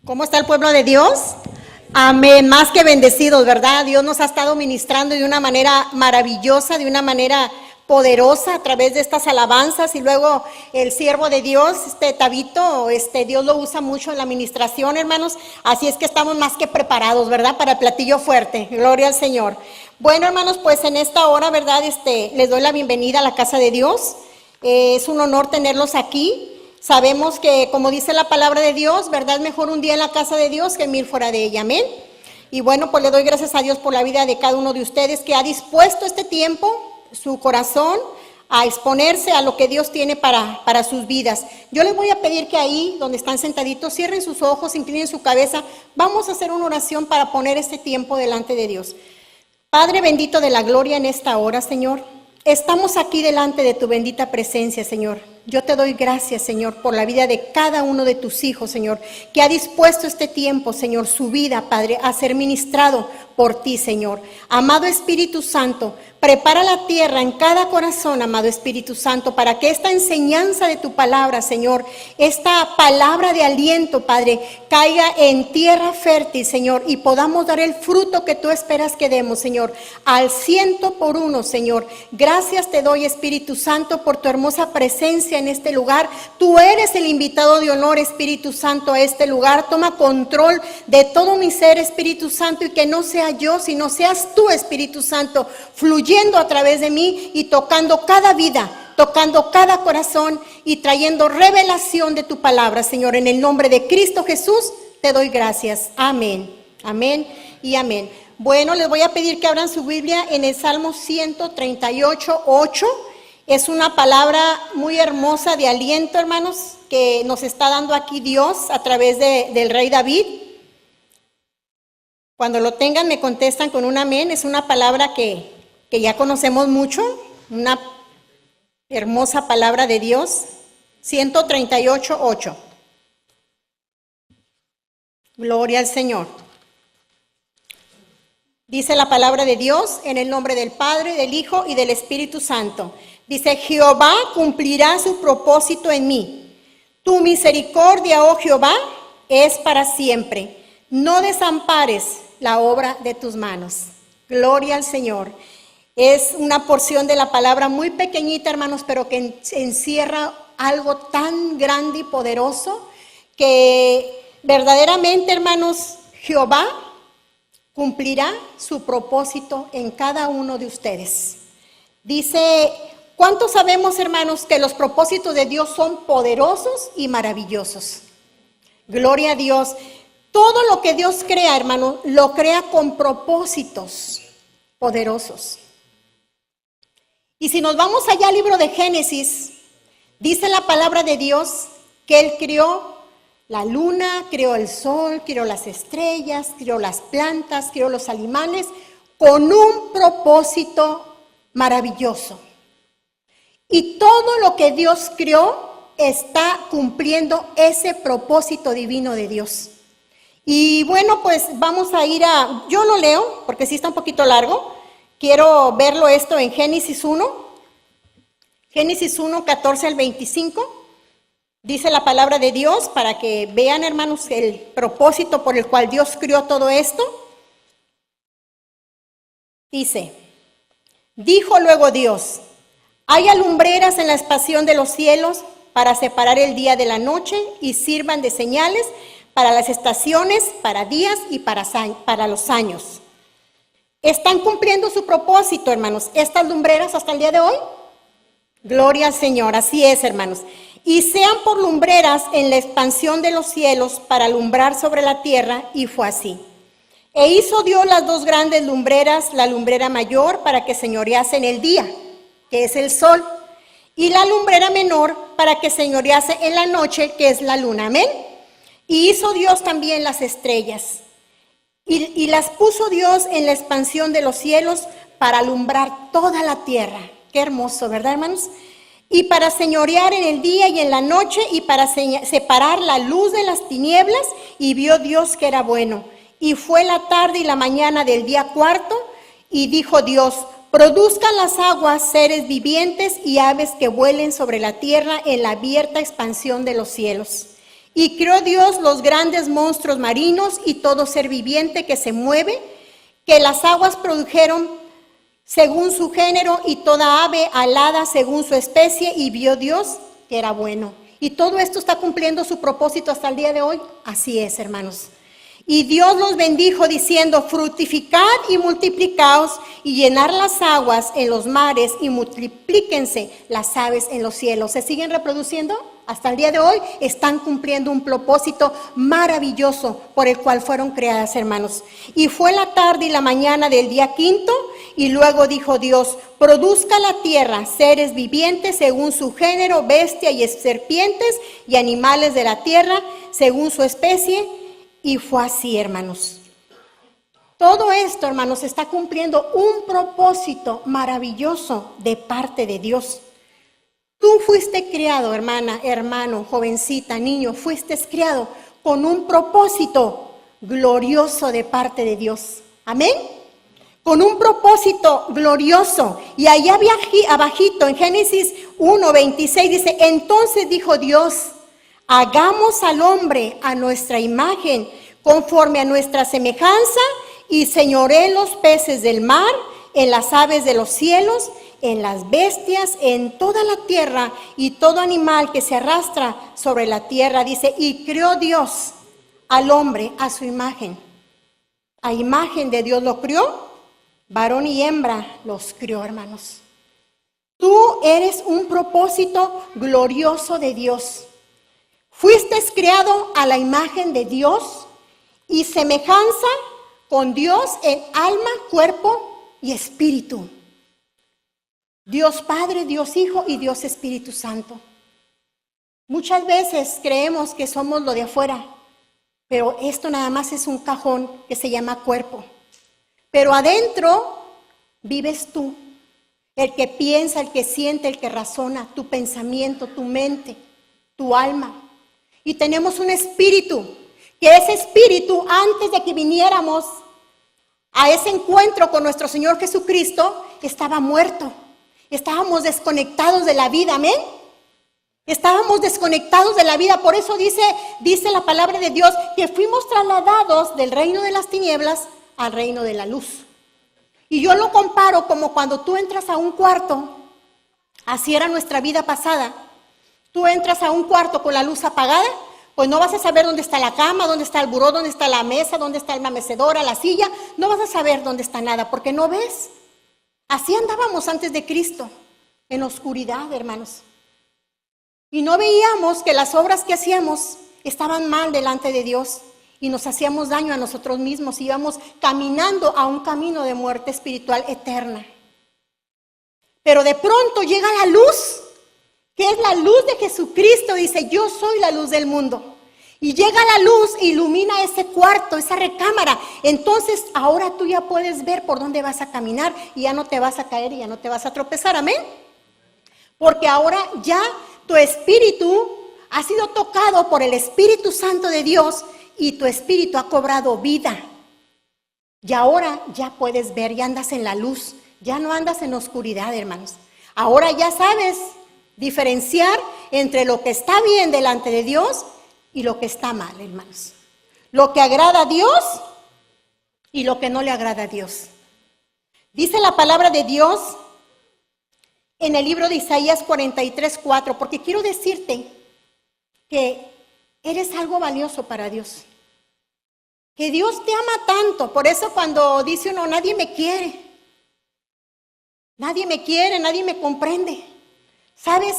¿Cómo está el pueblo de Dios? Amén, más que bendecidos, ¿verdad? Dios nos ha estado ministrando de una manera maravillosa, de una manera poderosa a través de estas alabanzas, y luego el siervo de Dios, Tabito, Dios lo usa mucho en la administración, hermanos, así es que estamos más que preparados, ¿verdad? Para el platillo fuerte, gloria al Señor. Bueno, hermanos, pues en esta hora, ¿verdad? Les doy la bienvenida a la casa de Dios, es un honor tenerlos aquí. Sabemos que, como dice la palabra de Dios, ¿verdad? Mejor un día en la casa de Dios que 1000 fuera de ella, amén. Y bueno, pues le doy gracias a Dios por la vida de cada uno de ustedes que ha dispuesto este tiempo, su corazón, a exponerse a lo que Dios tiene para sus vidas. Yo les voy a pedir que ahí, donde están sentaditos, cierren sus ojos, inclinen su cabeza. Vamos a hacer una oración para poner este tiempo delante de Dios. Padre bendito de la gloria, en esta hora, Señor, estamos aquí delante de tu bendita presencia, Señor. Yo te doy gracias, Señor, por la vida de cada uno de tus hijos, Señor, que ha dispuesto este tiempo, Señor, su vida, Padre, a ser ministrado por ti, Señor. Amado Espíritu Santo, prepara la tierra en cada corazón, amado Espíritu Santo, para que esta enseñanza de tu palabra, Señor, esta palabra de aliento, Padre, caiga en tierra fértil, Señor, y podamos dar el fruto que tú esperas que demos, Señor, al 100 por 1, Señor. Gracias te doy, Espíritu Santo, por tu hermosa presencia en este lugar. Tú eres el invitado de honor, Espíritu Santo, a este lugar. Toma control de todo mi ser, Espíritu Santo, y que no sea yo, sino seas tú, Espíritu Santo, fluyendo a través de mí y tocando cada vida, tocando cada corazón y trayendo revelación de tu palabra, Señor. En el nombre de Cristo Jesús te doy gracias. Amén, amén y amén. Bueno, les voy a pedir que abran su Biblia en el Salmo 138:8. Es una palabra muy hermosa de aliento, hermanos, que nos está dando aquí Dios a través del rey David. Cuando lo tengan me contestan con un amén. Es una palabra que ya conocemos mucho, una hermosa palabra de Dios. 138:8. Gloria al Señor. Dice la palabra de Dios en el nombre del Padre, del Hijo y del Espíritu Santo. Dice: Jehová cumplirá su propósito en mí. Tu misericordia, oh Jehová, es para siempre. No desampares la obra de tus manos. Gloria al Señor. Es una porción de la palabra muy pequeñita, hermanos, pero que encierra algo tan grande y poderoso que verdaderamente, hermanos, Jehová cumplirá su propósito en cada uno de ustedes. Dice: ¿cuántos sabemos, hermanos, que los propósitos de Dios son poderosos y maravillosos? Gloria a Dios. Todo lo que Dios crea, hermano, lo crea con propósitos poderosos. Y si nos vamos allá al libro de Génesis, dice la palabra de Dios que Él creó la luna, creó el sol, creó las estrellas, creó las plantas, creó los animales con un propósito maravilloso. Y todo lo que Dios creó está cumpliendo ese propósito divino de Dios. Y bueno, pues vamos a ir yo lo leo porque sí está un poquito largo. Quiero verlo esto en Génesis 1. Génesis 1, 14 al 25. Dice la palabra de Dios para que vean, hermanos, el propósito por el cual Dios creó todo esto. Dice: dijo luego Dios: haya lumbreras en la expansión de los cielos para separar el día de la noche y sirvan de señales para las estaciones, para días y para los años. ¿Están cumpliendo su propósito, hermanos, estas lumbreras hasta el día de hoy? Gloria al Señor, así es, hermanos. Y sean por lumbreras en la expansión de los cielos para alumbrar sobre la tierra, y fue así. E hizo Dios las dos grandes lumbreras, la lumbrera mayor para que señorease en el día, que es el sol, y la lumbrera menor para que señorease en la noche, que es la luna. Amén. Y hizo Dios también las estrellas, y las puso Dios en la expansión de los cielos para alumbrar toda la tierra. Qué hermoso, ¿verdad, hermanos? Y para señorear en el día y en la noche, y para separar la luz de las tinieblas, y vio Dios que era bueno. Y fue la tarde y la mañana del día cuarto, y dijo Dios: produzcan las aguas seres vivientes y aves que vuelen sobre la tierra en la abierta expansión de los cielos. Y creó Dios los grandes monstruos marinos y todo ser viviente que se mueve, que las aguas produjeron según su género, y toda ave alada según su especie, y vio Dios que era bueno. Y todo esto está cumpliendo su propósito hasta el día de hoy. Así es, hermanos. Y Dios los bendijo diciendo: fructificad y multiplicaos, y llenar las aguas en los mares, y multiplíquense las aves en los cielos. ¿Se siguen reproduciendo? Hasta el día de hoy están cumpliendo un propósito maravilloso por el cual fueron creadas, hermanos. Y fue la tarde y la mañana del día quinto, y luego dijo Dios: produzca la tierra seres vivientes según su género, bestia y serpientes, y animales de la tierra según su especie. Y fue así, hermanos. Todo esto, hermanos, está cumpliendo un propósito maravilloso de parte de Dios. Tú fuiste criado, hermana, hermano, jovencita, niño, fuiste criado con un propósito glorioso de parte de Dios. Amén. Con un propósito glorioso. Y allá abajito en Génesis 1:26 dice: entonces dijo Dios: hagamos al hombre a nuestra imagen, conforme a nuestra semejanza, y señoree en los peces del mar, en las aves de los cielos, en las bestias, en toda la tierra, y todo animal que se arrastra sobre la tierra. Dice: y creó Dios al hombre a su imagen. A imagen de Dios lo crió, varón y hembra los crió, hermanos. Tú eres un propósito glorioso de Dios. Fuiste creado a la imagen de Dios y semejanza con Dios en alma, cuerpo y espíritu. Dios Padre, Dios Hijo y Dios Espíritu Santo. Muchas veces creemos que somos lo de afuera, pero esto nada más es un cajón que se llama cuerpo. Pero adentro vives tú, el que piensa, el que siente, el que razona, tu pensamiento, tu mente, tu alma. Y tenemos un espíritu, que ese espíritu, antes de que viniéramos a ese encuentro con nuestro Señor Jesucristo, estaba muerto. Estábamos desconectados de la vida, amén. Estábamos desconectados de la vida. Por eso dice la palabra de Dios que fuimos trasladados del reino de las tinieblas al reino de la luz. Y yo lo comparo como cuando tú entras a un cuarto. Así era nuestra vida pasada. Tú entras a un cuarto con la luz apagada, pues no vas a saber dónde está la cama, dónde está el buró, dónde está la mesa, dónde está la mecedora, la silla. No vas a saber dónde está nada porque no ves. Así andábamos antes de Cristo, en oscuridad, hermanos. Y no veíamos que las obras que hacíamos estaban mal delante de Dios y nos hacíamos daño a nosotros mismos. Íbamos caminando a un camino de muerte espiritual eterna. Pero de pronto llega la luz, que es la luz de Jesucristo. Dice: yo soy la luz del mundo. Y llega la luz, ilumina ese cuarto, esa recámara. Entonces ahora tú ya puedes ver por dónde vas a caminar y ya no te vas a caer y ya no te vas a tropezar, amén. Porque ahora ya tu espíritu ha sido tocado por el Espíritu Santo de Dios y tu espíritu ha cobrado vida. Y ahora ya puedes ver, ya andas en la luz, ya no andas en oscuridad, hermanos. Ahora ya sabes diferenciar entre lo que está bien delante de Dios y lo que está mal, hermanos. Lo que agrada a Dios y lo que no le agrada a Dios. Dice la palabra de Dios en el libro de Isaías 43:4, porque quiero decirte que eres algo valioso para Dios. Que Dios te ama tanto. Por eso cuando dice uno: nadie me quiere, nadie me comprende. ¿Sabes?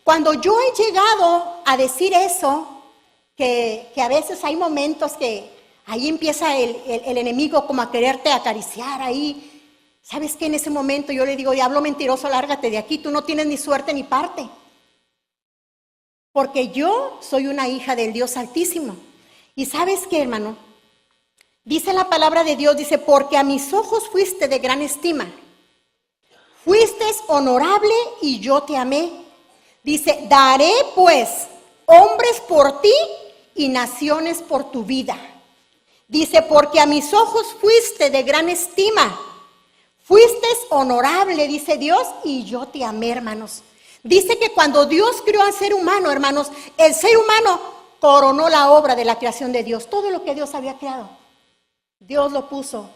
Cuando yo he llegado a decir eso, que a veces hay momentos que ahí empieza el enemigo como a quererte acariciar ahí. ¿Sabes qué? En ese momento yo le digo: diablo mentiroso, lárgate de aquí, tú no tienes ni suerte ni parte. Porque yo soy una hija del Dios Altísimo. ¿Y sabes qué, hermano? Dice la palabra de Dios, dice: porque a mis ojos fuiste de gran estima, fuiste honorable y yo te amé. Dice: daré pues hombres por ti y naciones por tu vida. Dice: porque a mis ojos fuiste de gran estima, fuiste honorable, dice Dios, y yo te amé, hermanos. Dice que cuando Dios creó al ser humano, hermanos, el ser humano coronó la obra de la creación de Dios. Todo lo que Dios había creado, Dios lo puso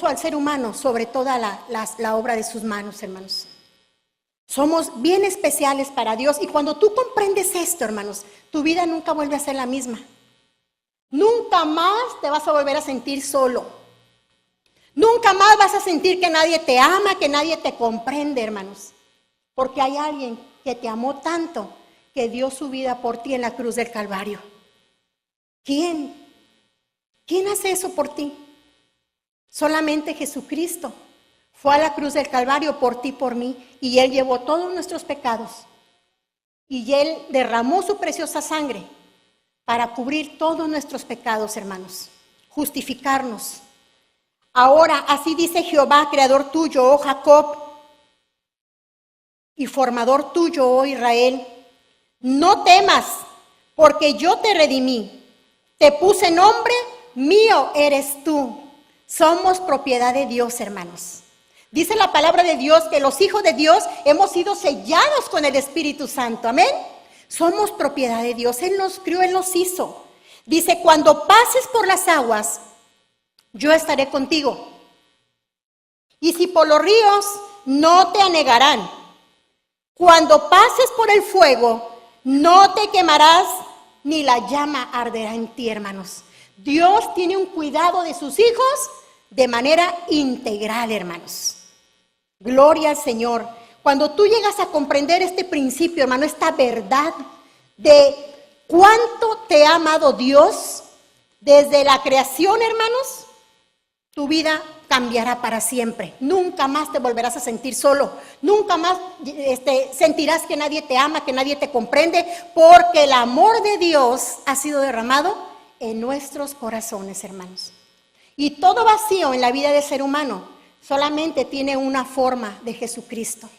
al ser humano sobre toda la obra de sus manos, hermanos. Somos bien especiales para Dios, y cuando tú comprendes esto, hermanos, tu vida nunca vuelve a ser la misma. Nunca más te vas a volver a sentir solo. Nunca más vas a sentir que nadie te ama, que nadie te comprende, hermanos. Porque hay alguien que te amó tanto que dio su vida por ti en la cruz del Calvario. ¿Quién? ¿Quién hace eso por ti? Solamente Jesucristo. Fue a la cruz del Calvario por ti, por mí, y Él llevó todos nuestros pecados. Y Él derramó su preciosa sangre para cubrir todos nuestros pecados, hermanos, justificarnos. Ahora, así dice Jehová, creador tuyo, oh Jacob, y formador tuyo, oh Israel. No temas, porque yo te redimí. Te puse nombre, mío eres tú. Somos propiedad de Dios, hermanos. Dice la palabra de Dios que los hijos de Dios hemos sido sellados con el Espíritu Santo. Amén. Somos propiedad de Dios. Él nos crió, Él nos hizo. Dice, cuando pases por las aguas, yo estaré contigo. Y si por los ríos, no te anegarán. Cuando pases por el fuego, no te quemarás, ni la llama arderá en ti, hermanos. Dios tiene un cuidado de sus hijos de manera integral, hermanos. Gloria al Señor. Cuando tú llegas a comprender este principio, hermano, esta verdad de cuánto te ha amado Dios desde la creación, hermanos, tu vida cambiará para siempre. Nunca más te volverás a sentir solo. Nunca más sentirás que nadie te ama, que nadie te comprende, porque el amor de Dios ha sido derramado en nuestros corazones, hermanos. Y todo vacío en la vida del ser humano solamente tiene una forma, de Jesucristo.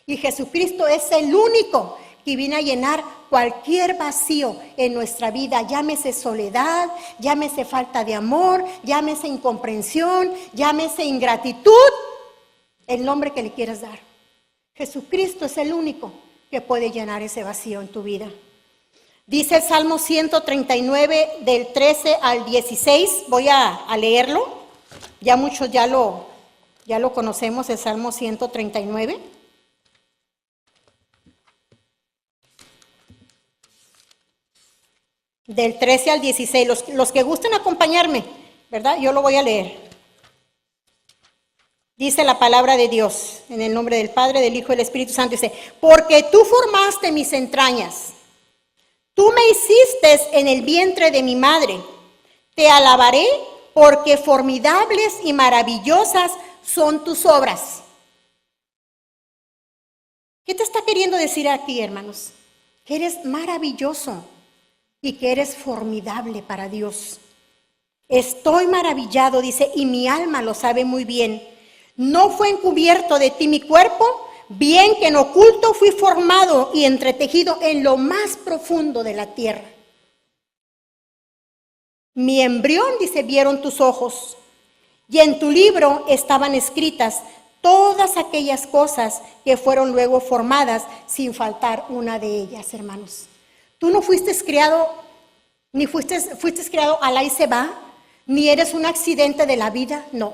Y Jesucristo es el único que viene a llenar cualquier vacío en nuestra vida, llámese soledad, llámese falta de amor, llámese incomprensión, llámese ingratitud, el nombre que le quieras dar. Jesucristo es el único que puede llenar ese vacío en tu vida. Dice el Salmo 139 del 13 al 16, voy a leerlo, ya muchos ya lo conocemos, el Salmo 139. Del 13 al 16, los que gusten acompañarme, ¿verdad? Yo lo voy a leer. Dice la palabra de Dios, en el nombre del Padre, del Hijo y del Espíritu Santo, dice, porque tú formaste mis entrañas, tú me hiciste en el vientre de mi madre, te alabaré porque formidables y maravillosas son tus obras. ¿Qué te está queriendo decir aquí, hermanos? Que eres maravilloso y que eres formidable para Dios. Estoy maravillado, dice, y mi alma lo sabe muy bien. No fue encubierto de ti mi cuerpo, bien que en oculto fui formado y entretejido en lo más profundo de la tierra. Mi embrión, dice, vieron tus ojos, y en tu libro estaban escritas todas aquellas cosas que fueron luego formadas, sin faltar una de ellas, hermanos. Tú no fuiste criado, ni fuiste criado al ahí se va, ni eres un accidente de la vida, no.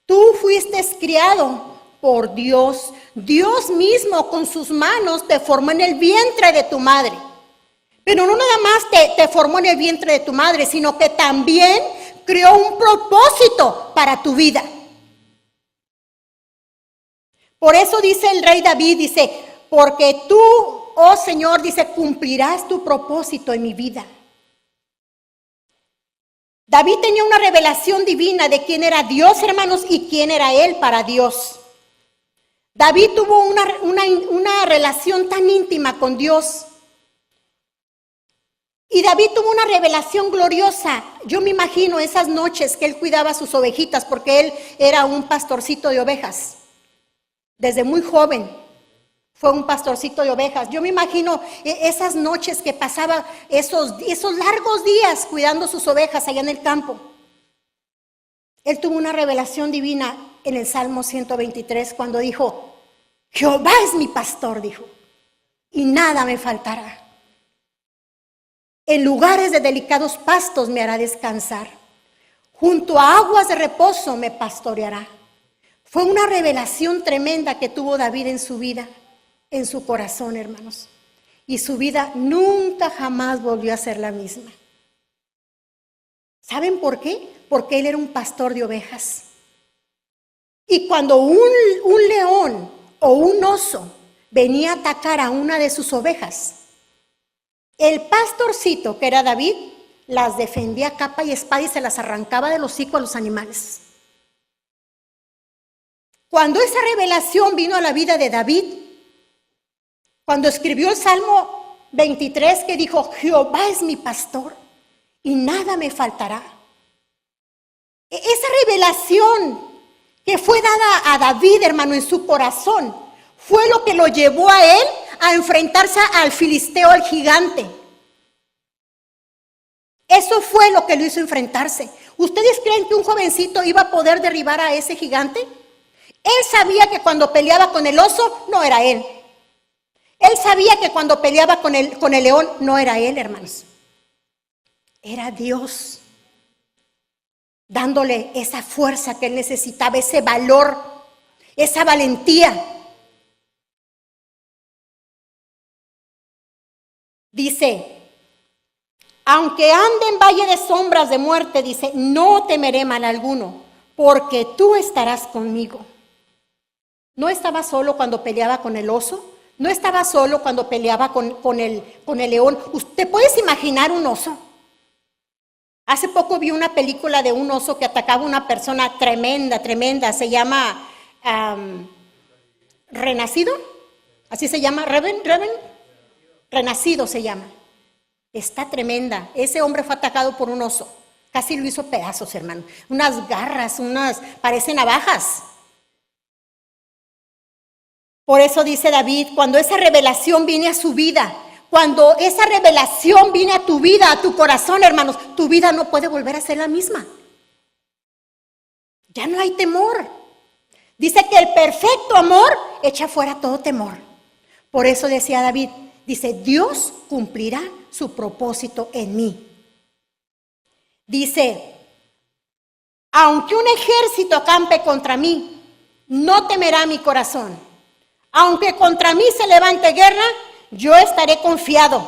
Tú fuiste criado por Dios. Dios mismo con sus manos te formó en el vientre de tu madre. Pero no nada más te formó en el vientre de tu madre, sino que también creó un propósito para tu vida. Por eso dice el rey David, dice, porque tú, oh Señor, dice, cumplirás tu propósito en mi vida. David tenía una revelación divina de quién era Dios, hermanos, y quién era él para Dios. David tuvo una relación tan íntima con Dios. Y David tuvo una revelación gloriosa. Yo me imagino esas noches que él cuidaba sus ovejitas, porque él era un pastorcito de ovejas. Desde muy joven fue un pastorcito de ovejas. Yo me imagino esas noches que pasaba, esos largos días cuidando sus ovejas allá en el campo. Él tuvo una revelación divina en el Salmo 123 cuando dijo, Jehová es mi pastor, dijo, y nada me faltará. En lugares de delicados pastos me hará descansar. Junto a aguas de reposo me pastoreará. Fue una revelación tremenda que tuvo David en su vida, en su corazón, hermanos. Y su vida nunca jamás volvió a ser la misma. ¿Saben por qué? Porque él era un pastor de ovejas. Y cuando un león o un oso venía a atacar a una de sus ovejas, el pastorcito, que era David, las defendía a capa y espada y se las arrancaba del hocico a los animales. Cuando esa revelación vino a la vida de David, cuando escribió el Salmo 23, que dijo, Jehová es mi pastor y nada me faltará. Esa revelación que fue dada a David, hermano, en su corazón, fue lo que lo llevó a él a enfrentarse al filisteo, al gigante. Eso fue lo que lo hizo enfrentarse. ¿Ustedes creen que un jovencito iba a poder derribar a ese gigante? Él sabía que cuando peleaba con el oso, no era él. Él sabía que cuando peleaba con el león, no era él, hermanos. Era Dios, dándole esa fuerza que él necesitaba, ese valor, esa valentía. Dice, aunque ande en valle de sombras de muerte, dice, no temeré mal alguno, porque tú estarás conmigo. No estaba solo cuando peleaba con el oso, no estaba solo cuando peleaba con el león. ¿Usted puede imaginar un oso? Hace poco vi una película de un oso que atacaba a una persona tremenda, se llama Renacido, así se llama, Renacido se llama. Está tremenda. Ese hombre fue atacado por un oso, casi lo hizo pedazos, hermano. Unas garras, parecen navajas. Por eso dice David, cuando esa revelación viene a su vida, cuando esa revelación viene a tu vida, a tu corazón, hermanos, tu vida no puede volver a ser la misma. Ya no hay temor. Dice que el perfecto amor echa fuera todo temor. Por eso decía David, dice, Dios cumplirá su propósito en mí. Dice, aunque un ejército acampe contra mí, no temerá mi corazón. Aunque contra mí se levante guerra, yo estaré confiado.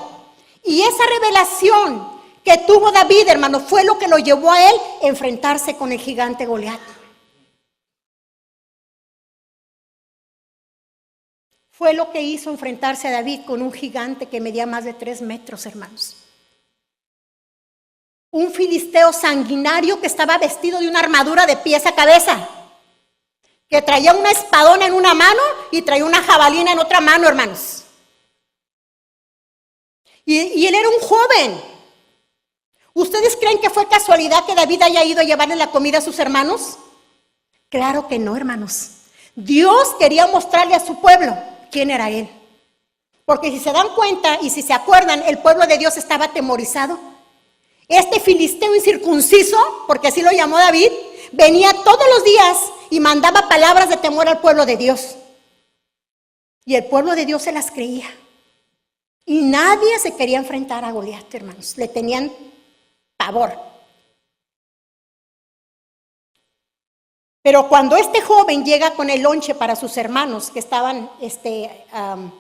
Y esa revelación que tuvo David, hermano, fue lo que lo llevó a él a enfrentarse con el gigante Goliat. Fue lo que hizo enfrentarse a David con un gigante que medía más de 3 metros, hermanos. Un filisteo sanguinario que estaba vestido de una armadura de pies a cabeza, que traía una espadona en una mano y traía una jabalina en otra mano, hermanos. Y él era un joven. ¿Ustedes creen que fue casualidad que David haya ido a llevarle la comida a sus hermanos? Claro que no, hermanos. Dios quería mostrarle a su pueblo quién era él. Porque si se dan cuenta y si se acuerdan, el pueblo de Dios estaba atemorizado. Este filisteo incircunciso, porque así lo llamó David, venía todos los días y mandaba palabras de temor al pueblo de Dios. Y el pueblo de Dios se las creía. Y nadie se quería enfrentar a Goliat, hermanos. Le tenían pavor. Pero cuando este joven llega con el lonche para sus hermanos que estaban en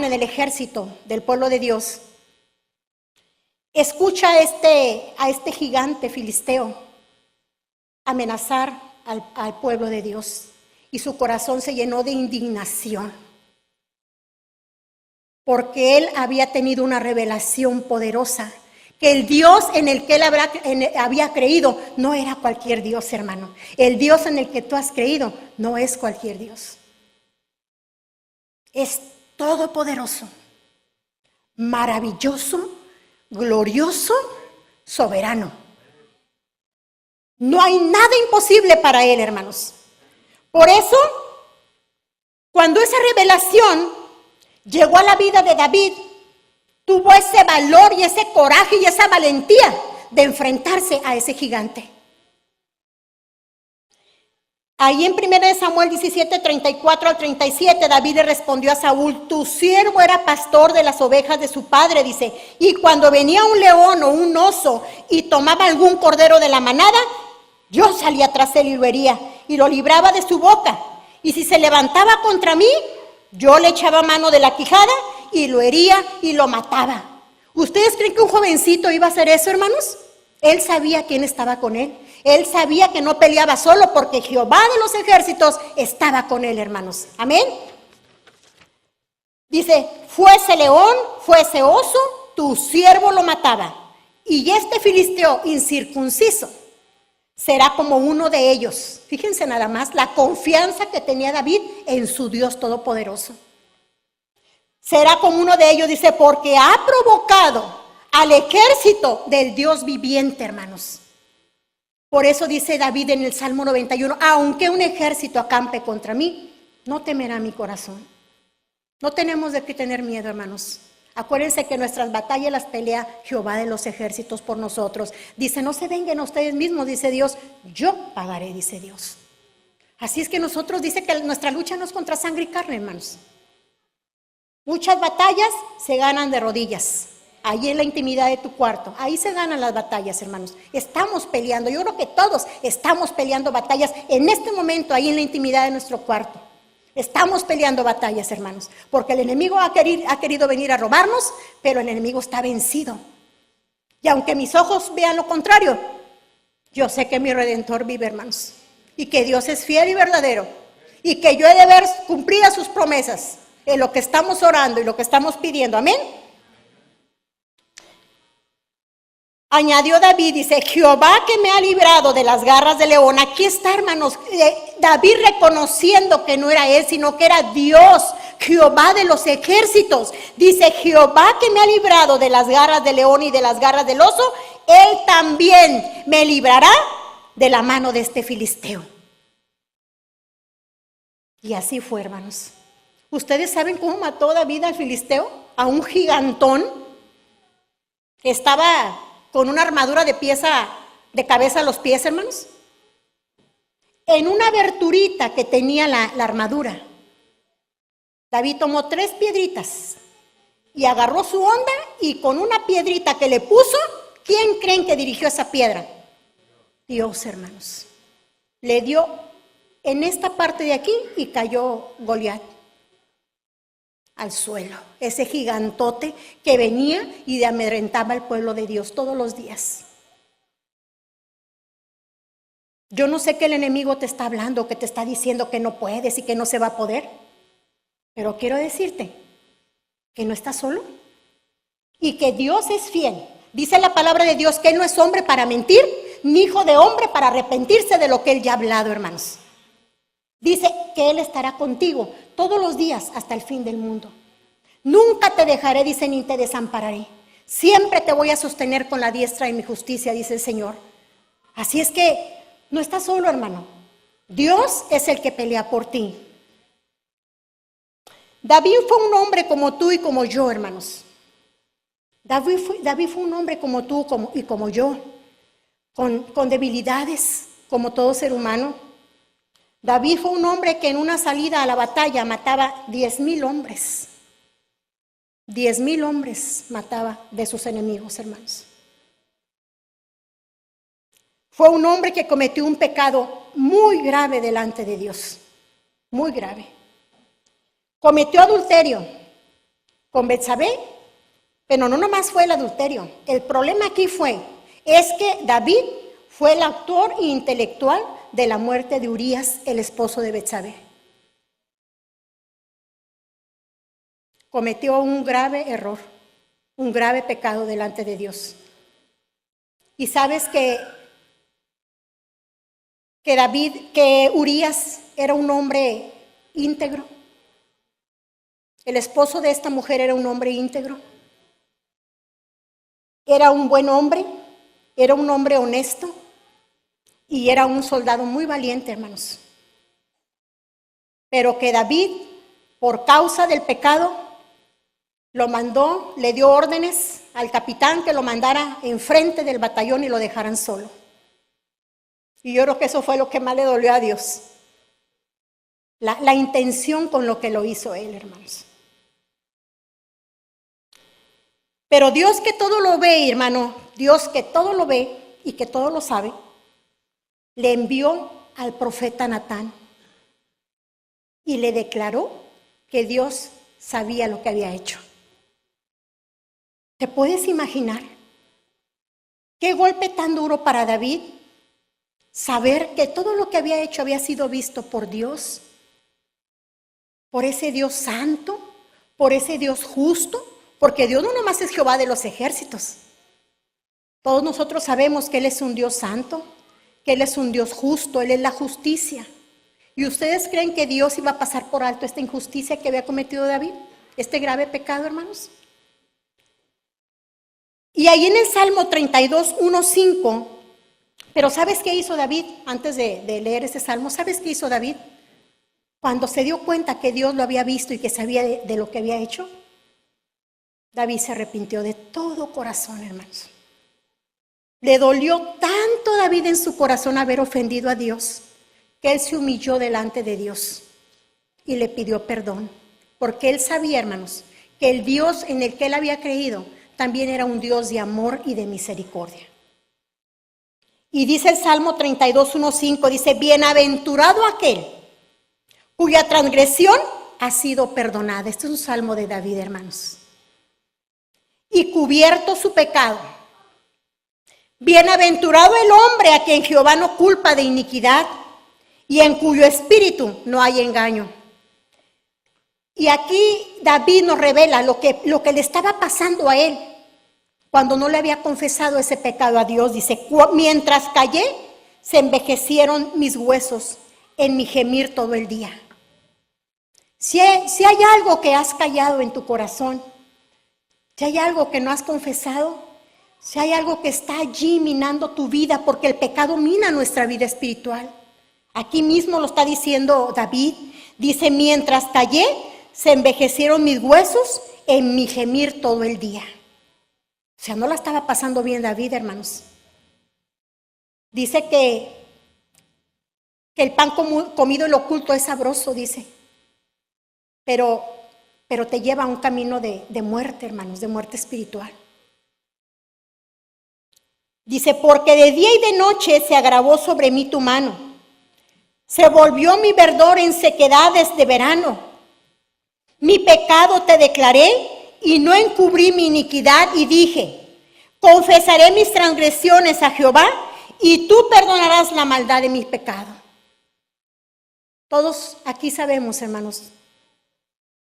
el ejército del pueblo de Dios, escucha a este gigante filisteo amenazar al pueblo de Dios y su corazón se llenó de indignación porque él había tenido una revelación poderosa que el Dios en el que él había creído no era cualquier Dios, hermano. El Dios en el que tú has creído no es cualquier Dios. Es todopoderoso, maravilloso, glorioso, soberano. No hay nada imposible para él, hermanos. Por eso, cuando esa revelación llegó a la vida de David, tuvo ese valor y ese coraje y esa valentía de enfrentarse a ese gigante. Ahí en 1 Samuel 17, 34 al 37, David le respondió a Saúl: tu siervo era pastor de las ovejas de su padre, dice, y cuando venía un león o un oso y tomaba algún cordero de la manada, yo salía tras él y lo hería, y lo libraba de su boca. Y si se levantaba contra mí, yo le echaba mano de la quijada y lo hería y lo mataba. ¿Ustedes creen que un jovencito iba a hacer eso, hermanos? Él sabía quién estaba con él. Él sabía que no peleaba solo porque Jehová de los ejércitos estaba con él, hermanos. Amén. Dice, fuese león, fuese oso, tu siervo lo mataba. Y este filisteo incircunciso será como uno de ellos. Fíjense nada más la confianza que tenía David en su Dios todopoderoso. Será como uno de ellos, dice, porque ha provocado al ejército del Dios viviente, hermanos. Por eso dice David en el Salmo 91, aunque un ejército acampe contra mí, no temerá mi corazón. No tenemos de qué tener miedo, hermanos. Acuérdense que nuestras batallas las pelea Jehová de los ejércitos por nosotros. Dice, no se vengan a ustedes mismos, dice Dios, yo pagaré, dice Dios. Así es que nosotros, dice que nuestra lucha no es contra sangre y carne, hermanos. Muchas batallas se ganan de rodillas. Ahí en la intimidad de tu cuarto, ahí se ganan las batallas, hermanos. Estamos peleando, yo creo que todos estamos peleando batallas en este momento, ahí en la intimidad de nuestro cuarto. Estamos peleando batallas, hermanos, porque el enemigo ha querido venir a robarnos, pero el enemigo está vencido. Y aunque mis ojos vean lo contrario, yo sé que mi Redentor vive, hermanos, y que Dios es fiel y verdadero, y que yo he de ver cumplidas sus promesas en lo que estamos orando y lo que estamos pidiendo. Amén. Añadió David, dice, Jehová que me ha librado de las garras del león. Aquí está, hermanos, David reconociendo que no era él, sino que era Dios, Jehová de los ejércitos. Dice, Jehová que me ha librado de las garras del león y de las garras del oso, él también me librará de la mano de este filisteo. Y así fue, hermanos. ¿Ustedes saben cómo mató David al filisteo? A un gigantón que estaba con una armadura de cabeza a los pies, hermanos. En una aberturita que tenía la armadura, David tomó 3 piedritas y agarró su honda y con una piedrita que le puso, ¿quién creen que dirigió esa piedra? Dios, hermanos. Le dio en esta parte de aquí y cayó Goliat al suelo, ese gigantote que venía y amedrentaba al pueblo de Dios todos los días. Yo no sé qué el enemigo te está hablando, que te está diciendo que no puedes y que no se va a poder, pero quiero decirte que no estás solo y que Dios es fiel. Dice la palabra de Dios que Él no es hombre para mentir, ni hijo de hombre para arrepentirse de lo que Él ya ha hablado, hermanos. Dice que Él estará contigo todos los días hasta el fin del mundo. Nunca te dejaré, dice, ni te desampararé. Siempre te voy a sostener con la diestra de mi justicia, dice el Señor. Así es que no estás solo, hermano. Dios es el que pelea por ti. David fue un hombre como tú y como yo, hermanos. David fue un hombre como tú y como yo, con debilidades, como todo ser humano. David fue un hombre que en una salida a la batalla mataba 10,000 hombres. 10,000 hombres mataba de sus enemigos, hermanos. Fue un hombre que cometió un pecado muy grave delante de Dios. Muy grave. Cometió adulterio con Betsabé, pero no nomás fue el adulterio. El problema aquí es que David fue el autor intelectual de la muerte de Urías, el esposo de Betsabé. Cometió un grave error, un grave pecado delante de Dios. Y sabes que Urías era un hombre íntegro. El esposo de esta mujer era un hombre íntegro. Era un buen hombre, era un hombre honesto. Y era un soldado muy valiente, hermanos. Pero que David, por causa del pecado, lo mandó, le dio órdenes al capitán que lo mandara enfrente del batallón y lo dejaran solo. Y yo creo que eso fue lo que más le dolió a Dios. la intención con lo que lo hizo él, hermanos. Pero Dios que todo lo ve, hermano, Dios que todo lo ve y que todo lo sabe, le envió al profeta Natán y le declaró que Dios sabía lo que había hecho. ¿Te puedes imaginar qué golpe tan duro para David? Saber que todo lo que había hecho había sido visto por Dios, por ese Dios santo, por ese Dios justo, porque Dios no nomás es Jehová de los ejércitos. Todos nosotros sabemos que Él es un Dios santo, que Él es un Dios justo, Él es la justicia. ¿Y ustedes creen que Dios iba a pasar por alto esta injusticia que había cometido David? Este grave pecado, hermanos. Y ahí en el Salmo 32, 1, 5, pero ¿sabes qué hizo David? Antes de leer ese Salmo, ¿sabes qué hizo David? Cuando se dio cuenta que Dios lo había visto y que sabía de lo que había hecho, David se arrepintió de todo corazón, hermanos. Le dolió tanto a David en su corazón haber ofendido a Dios, que él se humilló delante de Dios y le pidió perdón, porque él sabía, hermanos, que el Dios en el que él había creído también era un Dios de amor y de misericordia. Y dice el Salmo 32, 1, 5, dice, bienaventurado aquel cuya transgresión ha sido perdonada. Este es un salmo de David, hermanos. Y cubierto su pecado. Bienaventurado el hombre a quien Jehová no culpa de iniquidad y en cuyo espíritu no hay engaño. Y aquí David nos revela lo que le estaba pasando a él cuando no le había confesado ese pecado a Dios. Dice, mientras callé, se envejecieron mis huesos en mi gemir todo el día. Si hay algo que has callado en tu corazón, si hay algo que no has confesado, si hay algo que está allí minando tu vida, porque el pecado mina nuestra vida espiritual. Aquí mismo lo está diciendo David. Dice, mientras callé, se envejecieron mis huesos en mi gemir todo el día. O sea, no la estaba pasando bien David, hermanos. Dice que el pan comido en lo oculto es sabroso, dice. Pero te lleva a un camino de muerte, hermanos, de muerte espiritual. Dice, porque de día y de noche se agravó sobre mí tu mano. Se volvió mi verdor en sequedades de verano. Mi pecado te declaré y no encubrí mi iniquidad y dije, confesaré mis transgresiones a Jehová y tú perdonarás la maldad de mi pecado. Todos aquí sabemos, hermanos,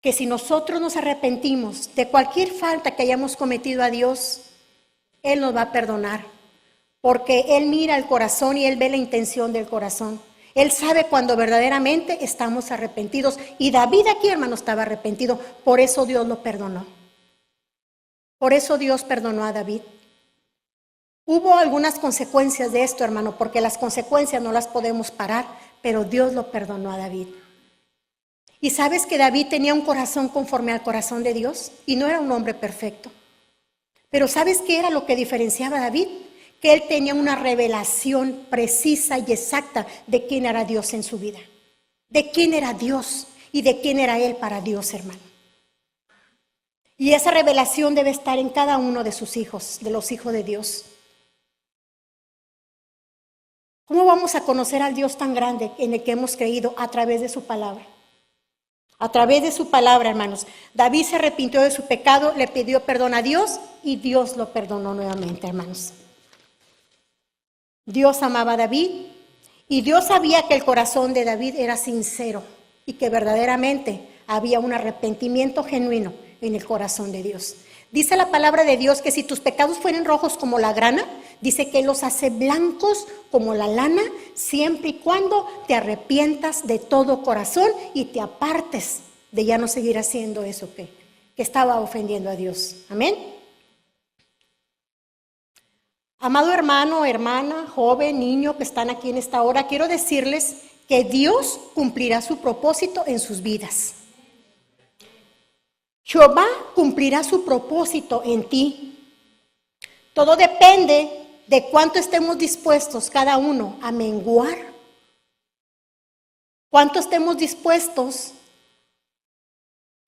que si nosotros nos arrepentimos de cualquier falta que hayamos cometido a Dios, Él nos va a perdonar, porque Él mira el corazón y Él ve la intención del corazón. Él sabe cuando verdaderamente estamos arrepentidos. Y David aquí, hermano, estaba arrepentido. Por eso Dios lo perdonó. Por eso Dios perdonó a David. Hubo algunas consecuencias de esto, hermano, porque las consecuencias no las podemos parar, pero Dios lo perdonó a David. ¿Y sabes que David tenía un corazón conforme al corazón de Dios? Y no era un hombre perfecto. Pero ¿sabes qué era lo que diferenciaba a David? Que él tenía una revelación precisa y exacta de quién era Dios en su vida. De quién era Dios y de quién era él para Dios, hermano. Y esa revelación debe estar en cada uno de sus hijos, de los hijos de Dios. ¿Cómo vamos a conocer al Dios tan grande en el que hemos creído? A través de su palabra. A través de su palabra, hermanos. David se arrepintió de su pecado, le pidió perdón a Dios y Dios lo perdonó nuevamente, hermanos. Dios amaba a David y Dios sabía que el corazón de David era sincero y que verdaderamente había un arrepentimiento genuino en el corazón de Dios. Dice la palabra de Dios que si tus pecados fueren rojos como la grana, dice que Él los hace blancos como la lana, siempre y cuando te arrepientas de todo corazón y te apartes de ya no seguir haciendo eso que estaba ofendiendo a Dios. Amén. Amado hermano, hermana, joven, niño que están aquí en esta hora, quiero decirles que Dios cumplirá su propósito en sus vidas. Jehová cumplirá su propósito en ti. Todo depende de cuánto estemos dispuestos cada uno a menguar ¿Cuánto estemos dispuestos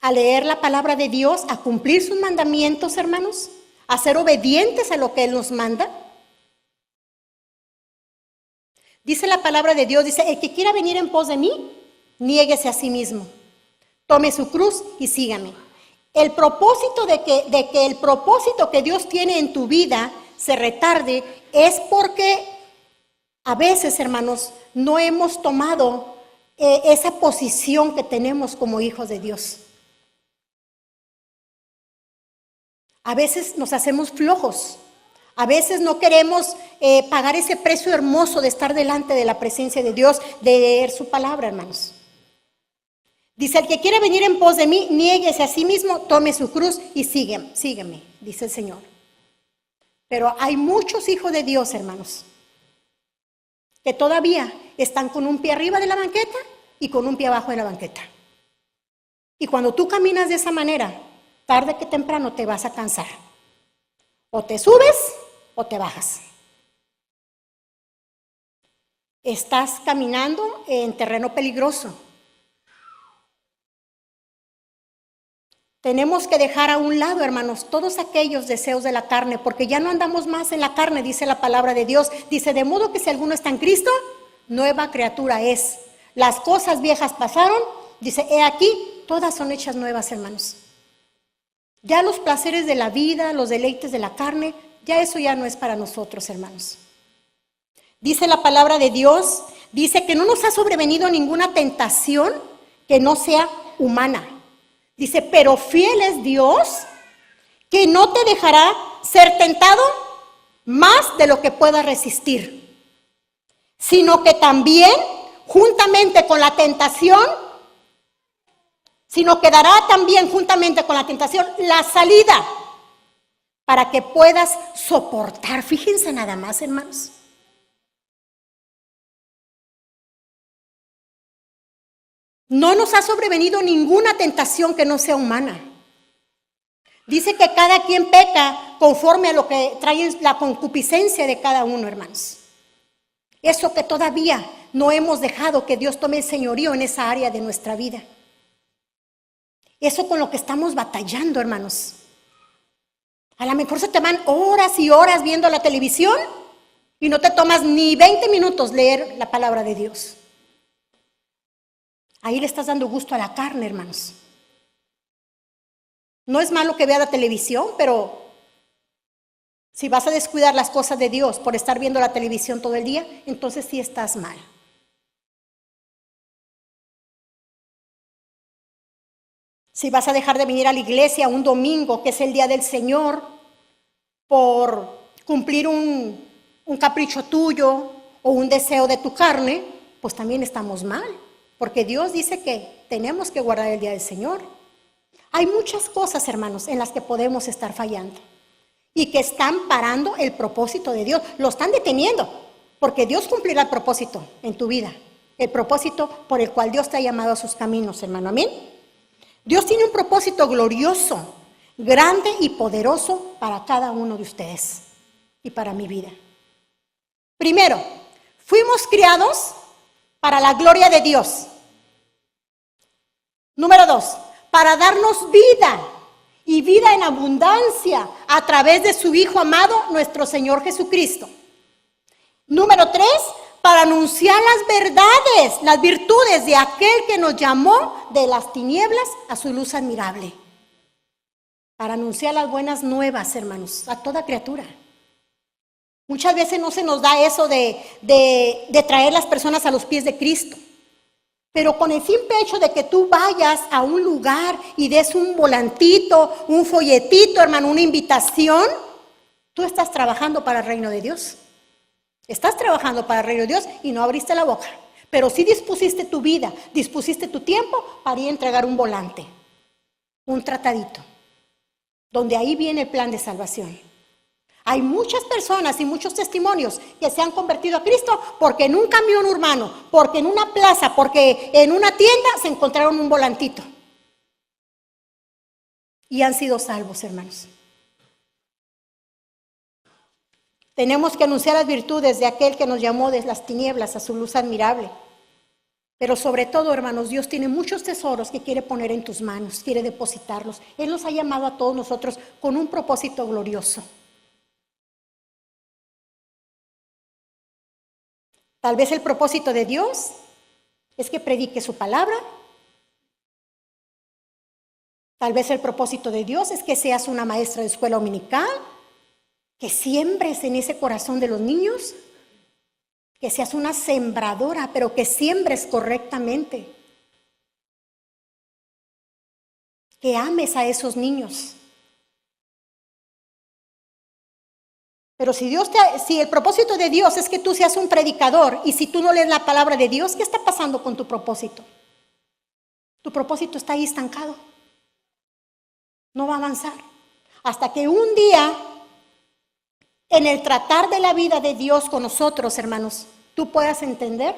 a leer la palabra de Dios, a cumplir sus mandamientos, hermanos? ¿A ser obedientes a lo que Él nos manda? Dice la palabra de Dios, dice, el que quiera venir en pos de mí, niéguese a sí mismo. Tome su cruz y sígame. El propósito de que el propósito que Dios tiene en tu vida se retarde es porque a veces, hermanos, no hemos tomado esa posición que tenemos como hijos de Dios. A veces nos hacemos flojos. A veces no queremos pagar ese precio hermoso de estar delante de la presencia de Dios, de leer su palabra, hermanos. Dice, el que quiere venir en pos de mí, niéguese a sí mismo, tome su cruz y sígueme, dice el Señor. Pero hay muchos hijos de Dios, hermanos, que todavía están con un pie arriba de la banqueta y con un pie abajo de la banqueta. Y cuando tú caminas de esa manera, tarde que temprano te vas a cansar. O te subes o te bajas. Estás caminando en terreno peligroso. Tenemos que dejar a un lado, hermanos, todos aquellos deseos de la carne, porque ya no andamos más en la carne, dice la palabra de Dios. Dice, de modo que si alguno está en Cristo, nueva criatura es. Las cosas viejas pasaron, dice, he aquí, todas son hechas nuevas, hermanos. Ya los placeres de la vida, los deleites de la carne, ya eso ya no es para nosotros, hermanos. Dice la palabra de Dios, dice que no nos ha sobrevenido ninguna tentación que no sea humana. Dice, pero fiel es Dios, que no te dejará ser tentado más de lo que puedas resistir, sino que también, juntamente con la tentación, la salida para que puedas soportar. Fíjense nada más, hermanos. No nos ha sobrevenido ninguna tentación que no sea humana. Dice que cada quien peca conforme a lo que trae la concupiscencia de cada uno, hermanos. Eso que todavía no hemos dejado que Dios tome el señorío en esa área de nuestra vida. Eso con lo que estamos batallando, hermanos. A lo mejor se te van horas y horas viendo la televisión y no te tomas ni 20 minutos leer la palabra de Dios. Ahí le estás dando gusto a la carne, hermanos. No es malo que vea la televisión, pero si vas a descuidar las cosas de Dios por estar viendo la televisión todo el día, entonces sí estás mal. Si vas a dejar de venir a la iglesia un domingo, que es el día del Señor, por cumplir un capricho tuyo o un deseo de tu carne, pues también estamos mal. Porque Dios dice que tenemos que guardar el día del Señor. Hay muchas cosas, hermanos, en las que podemos estar fallando y que están parando el propósito de Dios. Lo están deteniendo, porque Dios cumplirá el propósito en tu vida. El propósito por el cual Dios te ha llamado a sus caminos, hermano. Amén. Dios tiene un propósito glorioso, grande y poderoso para cada uno de ustedes y para mi vida. Primero, fuimos criados para la gloria de Dios. Número 2, para darnos vida y vida en abundancia a través de su Hijo amado, nuestro Señor Jesucristo. Número 3, para anunciar las verdades, las virtudes de aquel que nos llamó de las tinieblas a su luz admirable. Para anunciar las buenas nuevas, hermanos, a toda criatura. Muchas veces no se nos da eso de traer las personas a los pies de Cristo. Pero con el simple hecho de que tú vayas a un lugar y des un volantito, un folletito, hermano, una invitación, tú estás trabajando para el reino de Dios. Estás trabajando para el reino de Dios y no abriste la boca. Pero sí dispusiste tu vida, dispusiste tu tiempo para ir a entregar un volante, un tratadito, donde ahí viene el plan de salvación. Hay muchas personas y muchos testimonios que se han convertido a Cristo porque en un camión urbano, porque en una plaza, porque en una tienda se encontraron un volantito. Y han sido salvos, hermanos. Tenemos que anunciar las virtudes de aquel que nos llamó de las tinieblas a su luz admirable. Pero sobre todo, hermanos, Dios tiene muchos tesoros que quiere poner en tus manos, quiere depositarlos. Él nos ha llamado a todos nosotros con un propósito glorioso. Tal vez el propósito de Dios es que predique su palabra. Tal vez el propósito de Dios es que seas una maestra de escuela dominical, que siembres en ese corazón de los niños, que seas una sembradora, pero que siembres correctamente, que ames a esos niños. Pero si el propósito de Dios es que tú seas un predicador y si tú no lees la palabra de Dios, ¿qué está pasando con tu propósito? Tu propósito está ahí estancado. No va a avanzar. Hasta que un día, en el tratar de la vida de Dios con nosotros, hermanos, tú puedas entender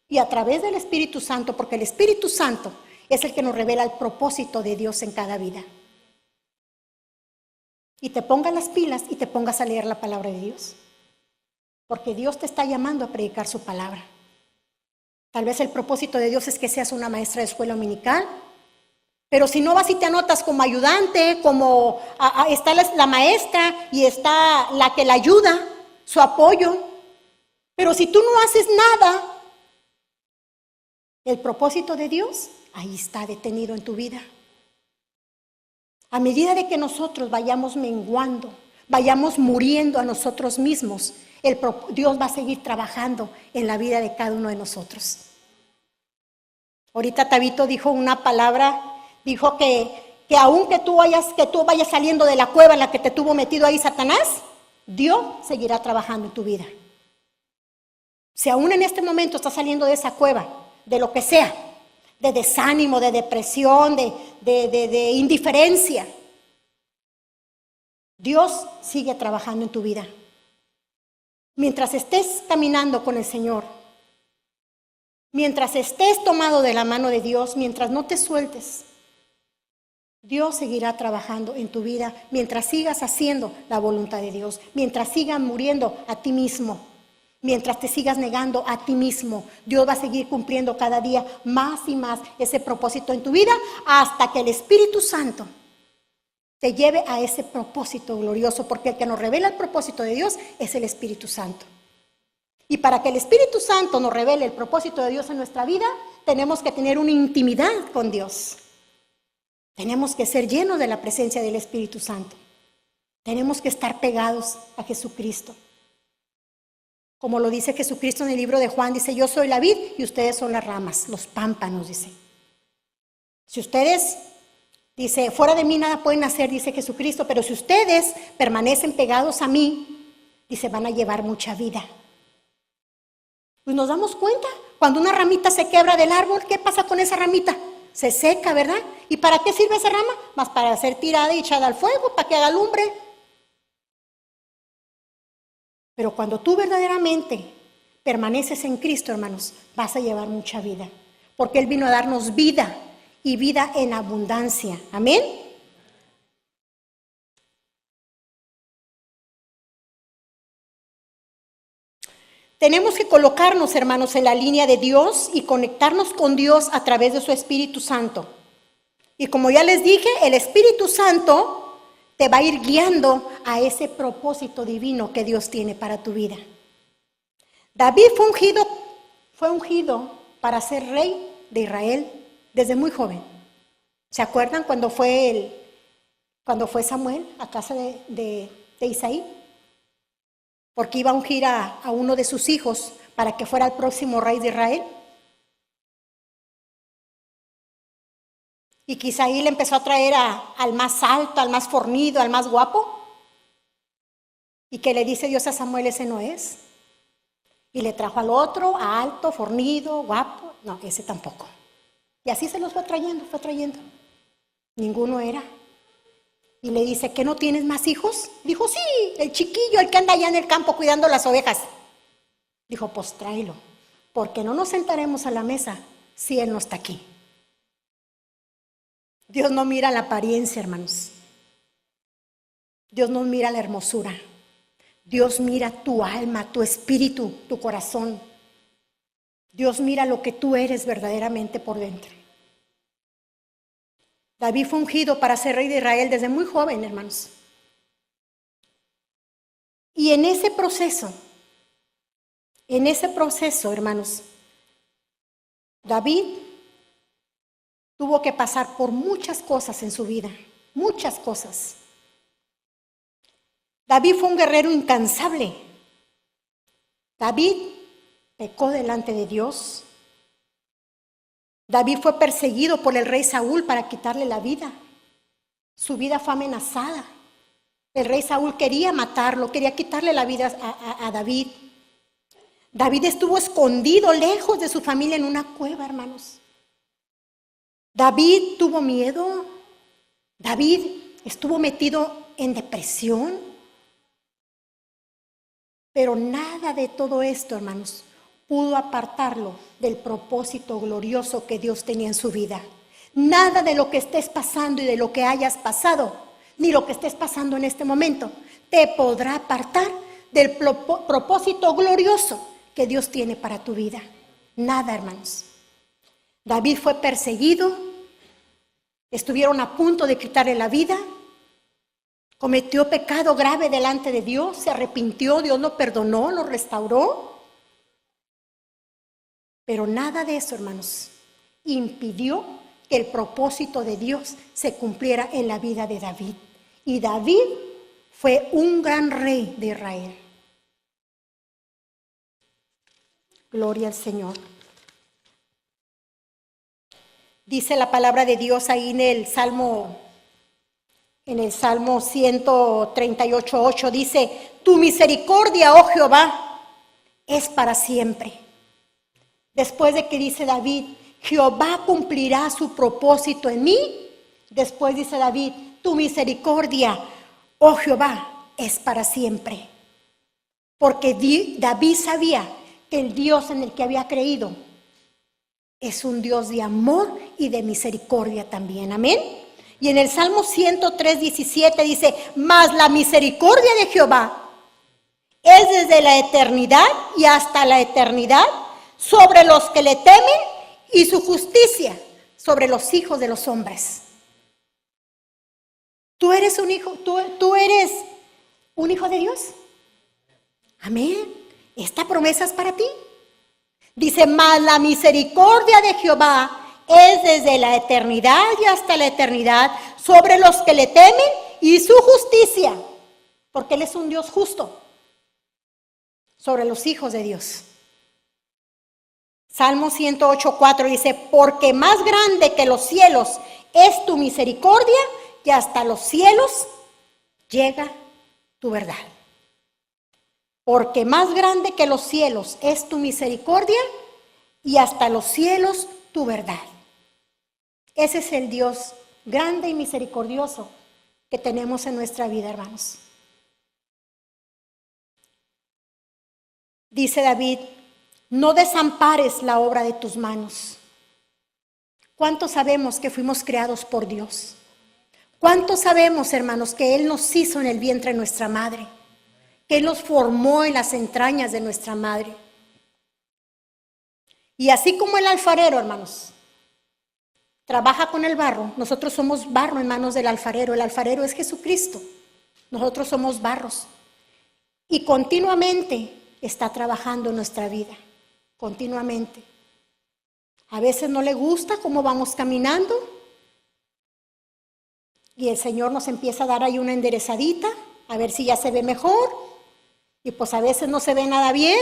y a través del Espíritu Santo, porque el Espíritu Santo es el que nos revela el propósito de Dios en cada vida. Y te pongas las pilas y te pongas a leer la palabra de Dios. Porque Dios te está llamando a predicar su palabra. Tal vez el propósito de Dios es que seas una maestra de escuela dominical. Pero si no vas y te anotas como ayudante, como está la maestra y está la que la ayuda, su apoyo. Pero si tú no haces nada, el propósito de Dios ahí está detenido en tu vida. A medida de que nosotros vayamos menguando, vayamos muriendo a nosotros mismos, Dios va a seguir trabajando en la vida de cada uno de nosotros. Ahorita Tabito dijo una palabra, dijo que aunque tú vayas saliendo de la cueva en la que te tuvo metido ahí Satanás, Dios seguirá trabajando en tu vida. Si aún en este momento estás saliendo de esa cueva, de lo que sea, de desánimo, de depresión, de indiferencia, Dios sigue trabajando en tu vida. Mientras estés caminando con el Señor, mientras estés tomado de la mano de Dios, mientras no te sueltes, Dios seguirá trabajando en tu vida mientras sigas haciendo la voluntad de Dios, mientras sigas muriendo a ti mismo. Mientras te sigas negando a ti mismo, Dios va a seguir cumpliendo cada día más y más ese propósito en tu vida hasta que el Espíritu Santo te lleve a ese propósito glorioso, porque el que nos revela el propósito de Dios es el Espíritu Santo. Y para que el Espíritu Santo nos revele el propósito de Dios en nuestra vida, tenemos que tener una intimidad con Dios. Tenemos que ser llenos de la presencia del Espíritu Santo. Tenemos que estar pegados a Jesucristo. Como lo dice Jesucristo en el libro de Juan, dice, yo soy la vid y ustedes son las ramas, los pámpanos, dice. Si ustedes, dice, fuera de mí nada pueden hacer, dice Jesucristo, pero si ustedes permanecen pegados a mí, dice, van a llevar mucha vida. Pues nos damos cuenta, cuando una ramita se quebra del árbol, ¿qué pasa con esa ramita? Se seca, ¿verdad? ¿Y para qué sirve esa rama? Más para ser tirada y echada al fuego, para que haga lumbre. Pero cuando tú verdaderamente permaneces en Cristo, hermanos, vas a llevar mucha vida. Porque Él vino a darnos vida y vida en abundancia. Amén. Tenemos que colocarnos, hermanos, en la línea de Dios y conectarnos con Dios a través de su Espíritu Santo. Y como ya les dije, el Espíritu Santo te va a ir guiando a ese propósito divino que Dios tiene para tu vida. David fue ungido para ser rey de Israel desde muy joven. ¿Se acuerdan cuando fue Samuel a casa de Isaí? Porque iba a ungir a uno de sus hijos para que fuera el próximo rey de Israel. Y que Isaí le empezó a traer al más alto, al más fornido, al más guapo. Y que le dice Dios a Samuel, ese no es. Y le trajo al otro, alto, fornido, guapo. No, ese tampoco. Y así se los fue trayendo. Ninguno era. Y le dice, ¿que no tienes más hijos? Dijo, sí, el chiquillo, el que anda allá en el campo cuidando las ovejas. Dijo, pues tráelo, porque no nos sentaremos a la mesa si él no está aquí. Dios no mira la apariencia, hermanos. Dios no mira la hermosura. Dios mira tu alma, tu espíritu, tu corazón. Dios mira lo que tú eres verdaderamente por dentro. David fue ungido para ser rey de Israel desde muy joven, hermanos. Y en ese proceso, hermanos, David tuvo que pasar por muchas cosas en su vida, muchas cosas. David fue un guerrero incansable. David pecó delante de Dios. David fue perseguido por el rey Saúl para quitarle la vida. Su vida fue amenazada. El rey Saúl quería matarlo, quería quitarle la vida a David. David estuvo escondido lejos de su familia en una cueva, hermanos. David tuvo miedo. David estuvo metido en depresión. Pero nada de todo esto, hermanos, pudo apartarlo del propósito glorioso que Dios tenía en su vida. Nada de lo que estés pasando y de lo que hayas pasado, ni lo que estés pasando en este momento, te podrá apartar del propósito glorioso que Dios tiene para tu vida. Nada, hermanos. David fue perseguido, estuvieron a punto de quitarle la vida, cometió pecado grave delante de Dios, se arrepintió, Dios lo perdonó, lo restauró. Pero nada de eso, hermanos, impidió que el propósito de Dios se cumpliera en la vida de David. Y David fue un gran rey de Israel. Gloria al Señor. Dice la palabra de Dios ahí en el Salmo 138:8, dice: tu misericordia, oh Jehová, es para siempre. Después de que dice David, Jehová cumplirá su propósito en mí, después dice David, tu misericordia, oh Jehová, es para siempre. Porque David sabía que el Dios en el que había creído es un Dios de amor y de misericordia también. Amén. Y en el Salmo 103:17 dice: mas la misericordia de Jehová es desde la eternidad y hasta la eternidad sobre los que le temen, y su justicia sobre los hijos de los hombres. ¿Tú eres un hijo? ¿Tú eres un hijo de Dios? Amén. Esta promesa es para ti. Dice: mas la misericordia de Jehová es desde la eternidad y hasta la eternidad sobre los que le temen, y su justicia, porque Él es un Dios justo, sobre los hijos de Dios. Salmo 108:4 dice: porque más grande que los cielos es tu misericordia, y hasta los cielos llega tu verdad. Porque más grande que los cielos es tu misericordia, y hasta los cielos tu verdad. Ese es el Dios grande y misericordioso que tenemos en nuestra vida, hermanos. Dice David: no desampares la obra de tus manos. ¿Cuántos sabemos que fuimos creados por Dios? ¿Cuántos sabemos, hermanos, que Él nos hizo en el vientre de nuestra madre? Que Él nos formó en las entrañas de nuestra madre. Y así como el alfarero, hermanos, trabaja con el barro, nosotros somos barro en manos del alfarero. El alfarero es Jesucristo. Nosotros somos barros. Y continuamente está trabajando en nuestra vida. Continuamente. A veces no le gusta cómo vamos caminando, y el Señor nos empieza a dar ahí una enderezadita, a ver si ya se ve mejor, y pues a veces no se ve nada bien.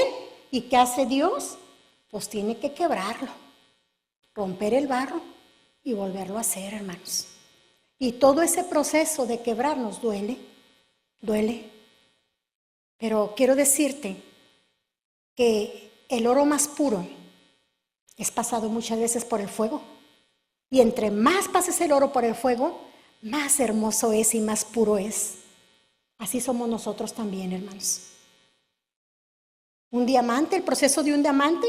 ¿Y qué hace Dios? Pues tiene que quebrarlo, romper el barro y volverlo a hacer, hermanos. Y todo ese proceso de quebrarnos duele. Pero quiero decirte que el oro más puro es pasado muchas veces por el fuego. Y entre más pases el oro por el fuego, más hermoso es y más puro es. Así somos nosotros también, hermanos. Un diamante, el proceso de un diamante,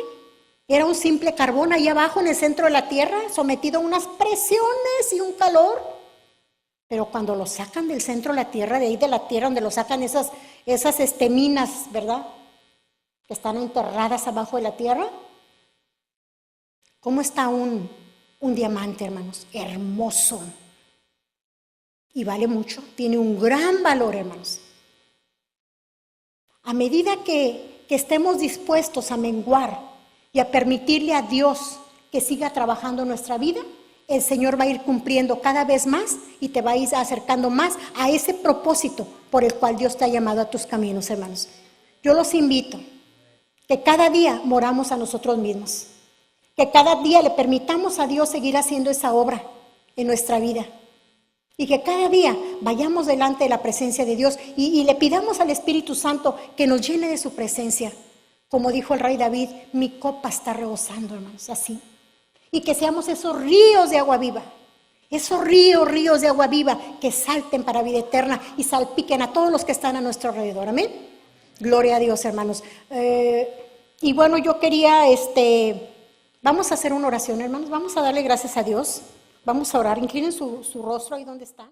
era un simple carbón ahí abajo en el centro de la tierra, sometido a unas presiones y un calor. Pero cuando lo sacan del centro de la tierra, de ahí de la tierra donde lo sacan esas minas, ¿verdad?, que están enterradas abajo de la tierra, ¿Cómo está un diamante, hermanos? Hermoso. Y vale mucho, tiene un gran valor, hermanos. A medida que estemos dispuestos a menguar y a permitirle a Dios que siga trabajando en nuestra vida, el Señor va a ir cumpliendo cada vez más y te va a ir acercando más a ese propósito por el cual Dios te ha llamado a tus caminos, hermanos. Yo los invito que cada día moramos a nosotros mismos, que cada día le permitamos a Dios seguir haciendo esa obra en nuestra vida y que cada día vayamos delante de la presencia de Dios y le pidamos al Espíritu Santo que nos llene de su presencia. Como dijo el rey David, mi copa está rebosando, hermanos, así. Y que seamos esos ríos de agua viva, esos ríos de agua viva que salten para vida eterna y salpiquen a todos los que están a nuestro alrededor. Amén. Gloria a Dios, hermanos. Y bueno, yo quería, vamos a hacer una oración, hermanos. Vamos a darle gracias a Dios. Vamos a orar. Inclinen su rostro ahí donde están.